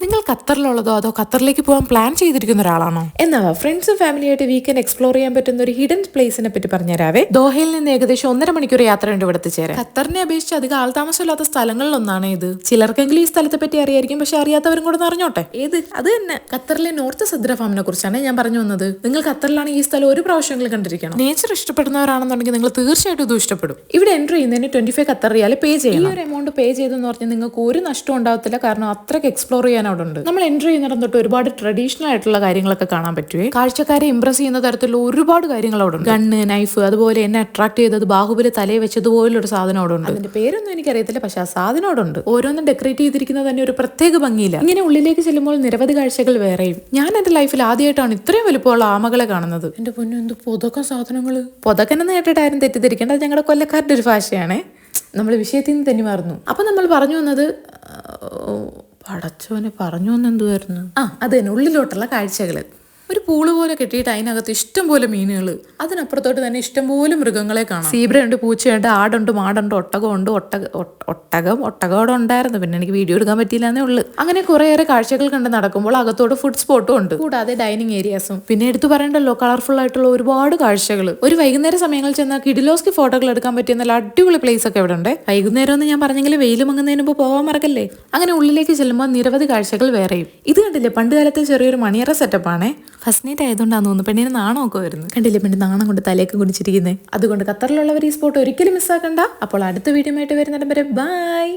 നിങ്ങൾ ഖത്തറിലുള്ളതോ അതോ ഖത്തറിലേക്ക് പോകാൻ പ്ലാൻ ചെയ്തിരിക്കുന്ന ഒരാളാണോ? എന്നാ ഫ്രണ്ട്സും ഫാമിലിയായിട്ട് വീക്കെൻഡ് എക്സ്പ്ലോർ ചെയ്യാൻ പറ്റുന്ന ഒരു ഹിഡൻ പ്ലേസിനെ പറ്റി പറഞ്ഞുതരാവേ. ദോഹയിൽ നിന്ന് ഏകദേശം 1.5 മണിക്കൂർ യാത്രയുണ്ട് ഇവിടെ എത്തിച്ചേരാൻ. ഖത്തറിനെ അപേക്ഷിച്ച് അധികം ആൾതാമസമില്ലാത്ത സ്ഥലങ്ങളിലൊന്നാണ് ഇത്. ചിലർക്കെങ്കിലും ഈ സ്ഥലത്തെ പറ്റി അറിയായിരിക്കും, പക്ഷെ അറിയാത്തവരും കൂടെ അറിഞ്ഞോട്ടെ. ഏത് അത് തന്നെ ഖത്തറിലെ നോർത്ത് സദ്ര ഫാമിനെ കുറിച്ചാണ് ഞാൻ പറഞ്ഞു വന്നത്. നിങ്ങൾ ഖത്തറിലാണെങ്കിൽ ഈ സ്ഥലം ഒരു പ്രാവശ്യമെങ്കിലും കണ്ടിരിക്കണം. നേച്ചർ ഇഷ്ടപ്പെടുന്നവരാണെന്നുണ്ടെങ്കിൽ നിങ്ങൾ തീർച്ചയായിട്ടും ഇത് ഇഷ്ടപ്പെടും. ഇവിടെ എൻട്രി ചെയ്യുന്നതിന് 25 ഖത്തർ റിയാൽ പേ ചെയ്യണം. ഈ ഒരു എമൗണ്ട് പേ ചെയ്തെന്ന് പറഞ്ഞാൽ നിങ്ങൾക്ക് ഒരു നഷ്ടം ഉണ്ടാവത്തില്ല, കാരണം അത്രയ്ക്ക് എക്സ്പ്ലോർ ചെയ്യാൻ അവിടെ ഉണ്ട്. നമ്മൾ എൻട്രി ചെയ്യുന്നിടം തൊട്ട് ഒരുപാട് ട്രഡീഷണൽ ആയിട്ടുള്ള കാര്യങ്ങളൊക്കെ കാണാൻ പറ്റുവേ. കാഴ്ചക്കാരെ ഇംപ്രസ് ചെയ്യുന്ന തരത്തിലുള്ള ഒരുപാട് കാര്യങ്ങൾ അവിടെ ഉണ്ട്. ഗണ്ണ്, നൈഫ്, അതുപോലെ എന്നെ അട്രാക്ട് ചെയ്തത് ബാഹുബലി തലയെ വെച്ചതുപോലൊരു സാധനം അവിടെ ഉണ്ട്. അതിന്റെ പേരൊന്നും എനിക്കറിയത്തില്ല, പക്ഷെ ആ സാധനം അവിടെ ഉണ്ട്. ഓരോന്നും ഡെക്കറേറ്റ് ചെയ്തിരിക്കുന്നത് തന്നെ ഒരു പ്രത്യേക ഭംഗിയില്ല. ഇങ്ങനെ ഉള്ളിലേക്ക് ചെല്ലുമ്പോൾ നിരവധി കാഴ്ചകൾ വേറെയും. ഞാൻ എന്റെ ലൈഫിൽ ആദ്യമായിട്ടാണ് ഇത്രയും വലുപ്പമുള്ള ആമകളെ കാണുന്നത്. എന്റെ പൊന്നു, എന്ത് പൊതക്കം സാധനങ്ങള്. പൊതക്കനെന്ന് കേട്ടിട്ട് ആരും തെറ്റിദ്ധരിക്കേണ്ട, ഞങ്ങളുടെ കൊല്ലക്കാരുടെ ഒരു ഭാഷയാണേ. നമ്മൾ വിഷയത്തിൽ നിന്ന് തന്നെ മാറുന്നു. അപ്പൊ നമ്മൾ പറഞ്ഞു വന്നത്, പടച്ചോനെ പറഞ്ഞു വന്ന് എന്തുവായിരുന്നു? അത് തന്നെ, ഉള്ളിലോട്ടുള്ള കാഴ്ചകള്. ഒരു പൂള് പോലെ കെട്ടിയിട്ട് അതിനകത്ത് ഇഷ്ടം പോലെ മീനുകൾ, അതിനപ്പുറത്തോട്ട് തന്നെ ഇഷ്ടംപോലെ മൃഗങ്ങളെ കാണാം. സീബ്രയുണ്ട്, പൂച്ചയുണ്ട്, ആടുണ്ട്, മാടുണ്ട്, ഒട്ടകമുണ്ട്. ഒട്ടകം അവിടെ ഉണ്ടായിരുന്നു, പിന്നെ എനിക്ക് വീഡിയോ എടുക്കാൻ പറ്റിയില്ലെന്നേ ഉള്ളു. അങ്ങനെ കുറേയേറെ കാഴ്ചകൾ കണ്ട് നടക്കുമ്പോൾ അകത്തോട് ഫുഡ് സ്പോട്ടും ഉണ്ട്, കൂടാതെ ഡൈനിങ് ഏരിയാസും. പിന്നെ എടുത്തു പറയണ്ടല്ലോ, കളർഫുൾ ആയിട്ടുള്ള ഒരുപാട് കാഴ്ചകൾ. ഒരു വൈകുന്നേര സമയങ്ങളിൽ ചെന്നാൽ കിഡിലോസ്കി ഫോട്ടോകൾ എടുക്കാൻ പറ്റിയ നല്ല അടിപൊളി പ്ലേസ് ഒക്കെ ഇവിടെ ഉണ്ട്. വൈകുന്നേരം എന്ന് ഞാൻ പറഞ്ഞെങ്കിൽ വെയിൽ മങ്ങുന്നതിന് മുമ്പ് പോകാൻ മറക്കല്ലേ. അങ്ങനെ ഉള്ളിലേക്ക് ചെല്ലുമ്പോൾ നിരവധി കാഴ്ചകൾ വേറെയും. ഇത് കണ്ടില്ലേ, പണ്ട് കാലത്തെ ചെറിയൊരു മണിയറ സെറ്റപ്പ് ആണേ. ഫസ്റ്റ് നൈറ്റ് ആയതുകൊണ്ടാന്ന് തോന്നുന്നു പെണ്ണിന് നാണമൊക്കെ വരുന്നു. കണ്ടില്ലേ, പെണ്ണ് നാണം കൊണ്ട് തലയൊക്കെ കുടിച്ചിരിക്കുന്നത്. അതുകൊണ്ട് ഖത്തറിലുള്ളവർ ഈ സ്പോട്ട് ഒരിക്കലും മിസ്സാക്കണ്ട. അപ്പോൾ അടുത്ത വീഡിയോ ആയിട്ട് വരുന്നിടം വരെ ബൈ.